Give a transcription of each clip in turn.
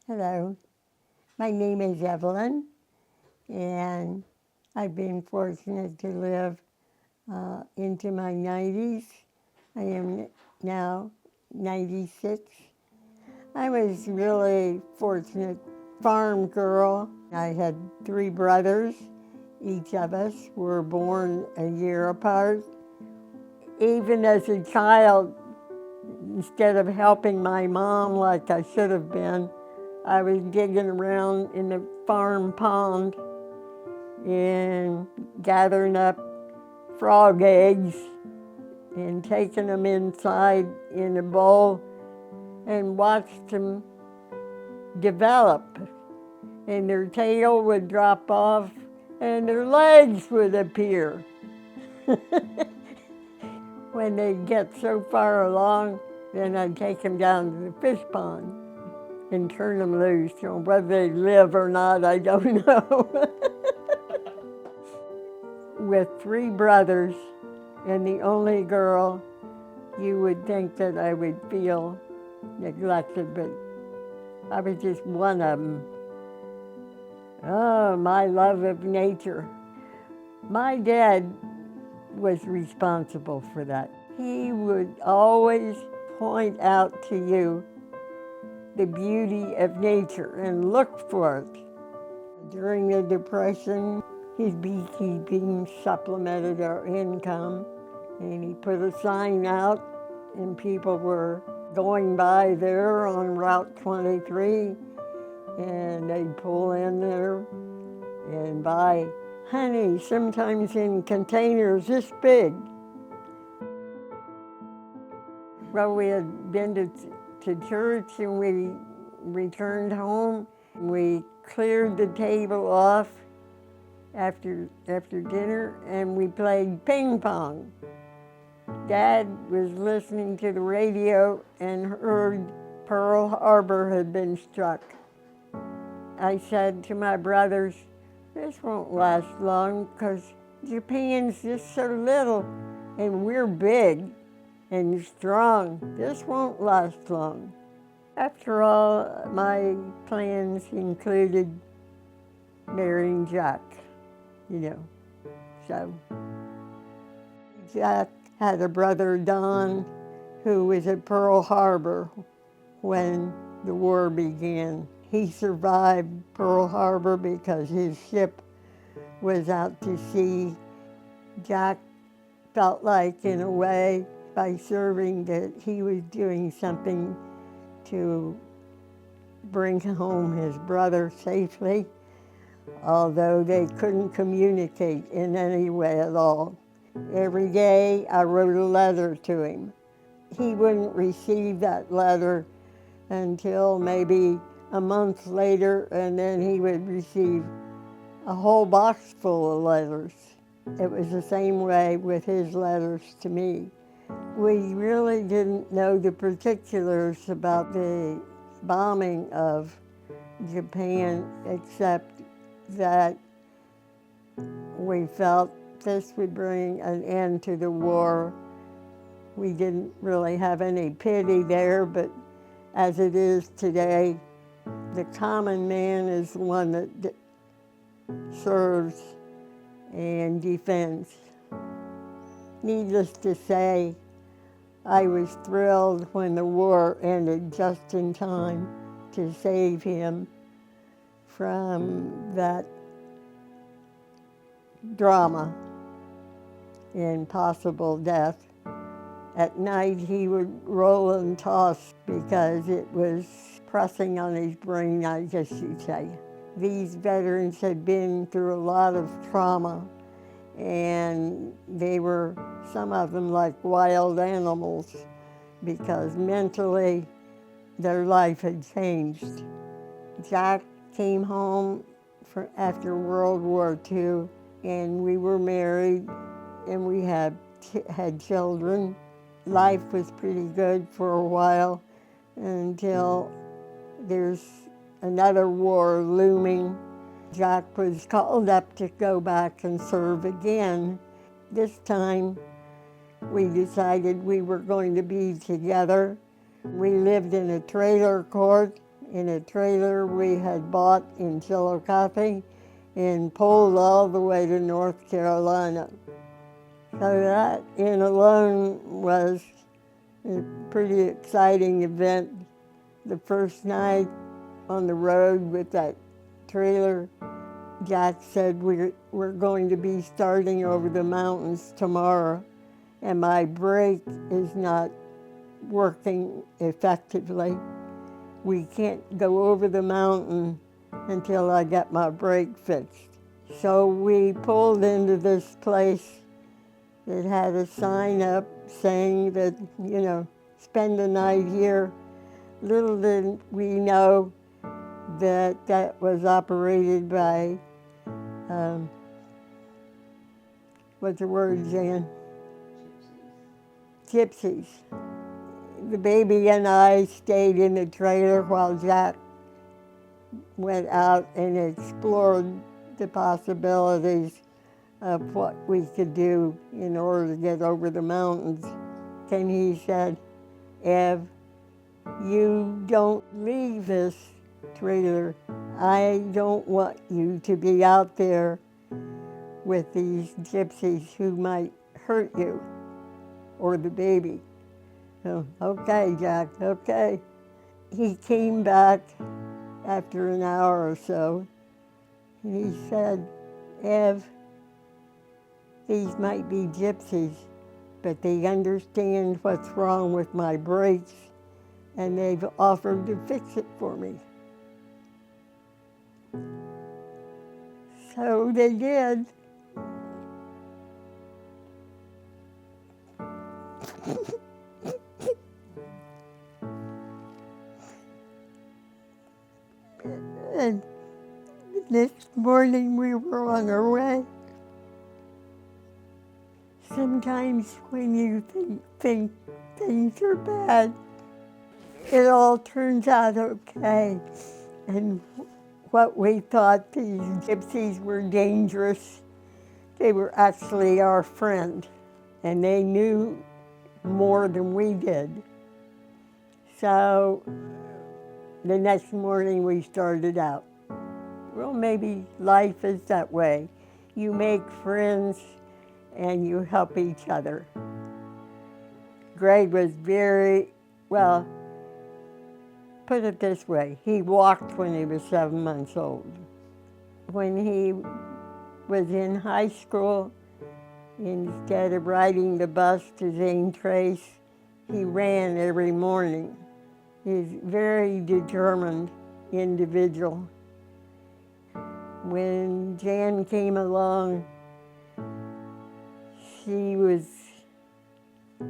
Hello, my name is Evelyn, and I've been fortunate to live into my 90s. I am now 96. I was really fortunate farm girl. I had three brothers. Each of us were born a year apart. Even as a child, instead of helping my mom like I should have been, I was digging around in the farm pond and gathering up frog eggs and taking them inside in a bowl and watched them develop. And their tail would drop off and their legs would appear. When they get so far along, then I'd take them down to the fish pond and turn them loose. So whether they live or not, I don't know. With three brothers and the only girl, you would think that I would feel neglected, but I was just one of them. Oh, my love of nature. My dad was responsible for that. He would always point out to you the beauty of nature and look for it. During the Depression, his beekeeping supplemented our income, and he put a sign out, and people were going by there on Route 23, and they'd pull in there and buy honey, sometimes in containers this big. Well, we had been to church and we returned home. We cleared the table off after dinner and we played ping pong. Dad was listening to the radio and heard Pearl Harbor had been struck. I said to my brothers, this won't last long because Japan's just so little and we're big and strong. This won't last long. After all, my plans included marrying Jack, So Jack had a brother, Don, who was at Pearl Harbor when the war began. He survived Pearl Harbor because his ship was out to sea. Jack felt like, in a way, by serving, that he was doing something to bring home his brother safely, although they couldn't communicate in any way at all. Every day I wrote a letter to him. He wouldn't receive that letter until maybe a month later, and then he would receive a whole box full of letters. It was the same way with his letters to me. We really didn't know the particulars about the bombing of Japan, except that we felt this would bring an end to the war. We didn't really have any pity there, but as it is today, the common man is the one that serves and defends. Needless to say, I was thrilled when the war ended just in time to save him from that drama and possible death. At night he would roll and toss because it was pressing on his brain, I guess you'd say. These veterans had been through a lot of trauma, and they were, some of them, like wild animals because mentally their life had changed. Jack came home after World War II, and we were married, and we had children. Life was pretty good for a while until there's another war looming. Jack was called up to go back and serve again. This time, we decided we were going to be together. We lived in a trailer court in a trailer we had bought in Chillicothe and pulled all the way to North Carolina. So that in alone was a pretty exciting event. The first night on the road with that trailer, Jack said, we're going to be starting over the mountains tomorrow, and my brake is not working effectively. We can't go over the mountain until I get my brake fixed. So we pulled into this place that had a sign up saying that, spend the night here. Little did we know that that was operated by, what's the word, Jan? Gypsies. The baby and I stayed in the trailer while Jack went out and explored the possibilities of what we could do in order to get over the mountains. And he said, Ev, you don't leave this trailer. I don't want you to be out there with these gypsies who might hurt you or the baby. So, okay, Jack, okay. He came back after an hour or so, and he said, Ev, these might be gypsies, but they understand what's wrong with my brakes, and they've offered to fix it for me. So they did. And the next morning we were on our way. Sometimes when you think things are bad, it all turns out okay. And what we thought these gypsies were dangerous, they were actually our friend. And they knew more than we did. So the next morning we started out. Well, maybe life is that way. You make friends and you help each other. Greg was well, put it this way, he walked when he was 7 months old. When he was in high school, instead of riding the bus to Zane Trace, he ran every morning. He's a very determined individual. When Jan came along, she was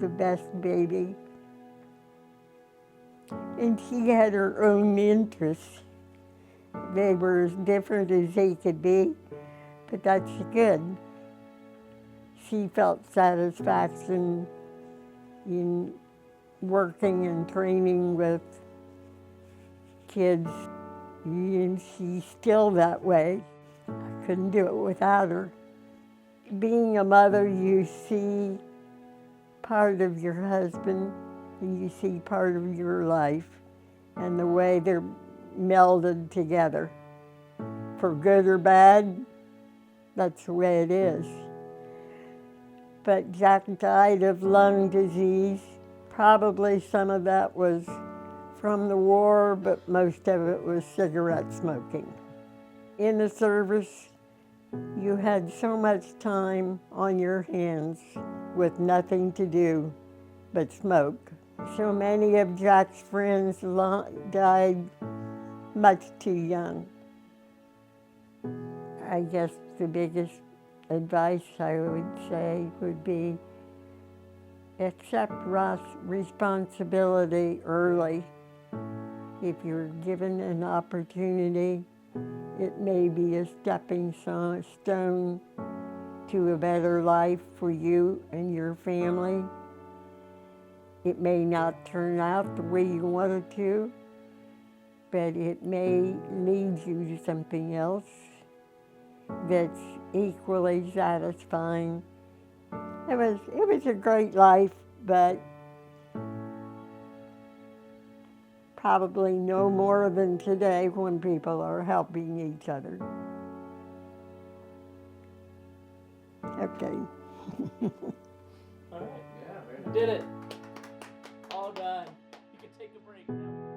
the best baby. And she had her own interests. They were as different as they could be, but that's good. She felt satisfaction in working and training with kids, and she's still that way. I couldn't do it without her. Being a mother, you see part of your husband and you see part of your life and the way they're melded together. For good or bad, that's the way it is. But Jack died of lung disease. Probably some of that was from the war, but most of it was cigarette smoking. In the service, you had so much time on your hands with nothing to do but smoke. So many of Jack's friends died much too young. I guess the biggest advice I would say would be accept responsibility early. If you're given an opportunity, it may be a stepping stone to a better life for you and your family. It may not turn out the way you want it to, but it may lead you to something else that's equally satisfying. It was a great life, but probably no more than today when people are helping each other. Okay. All right. Yeah, very nice. Did it. All done. You can take a break now.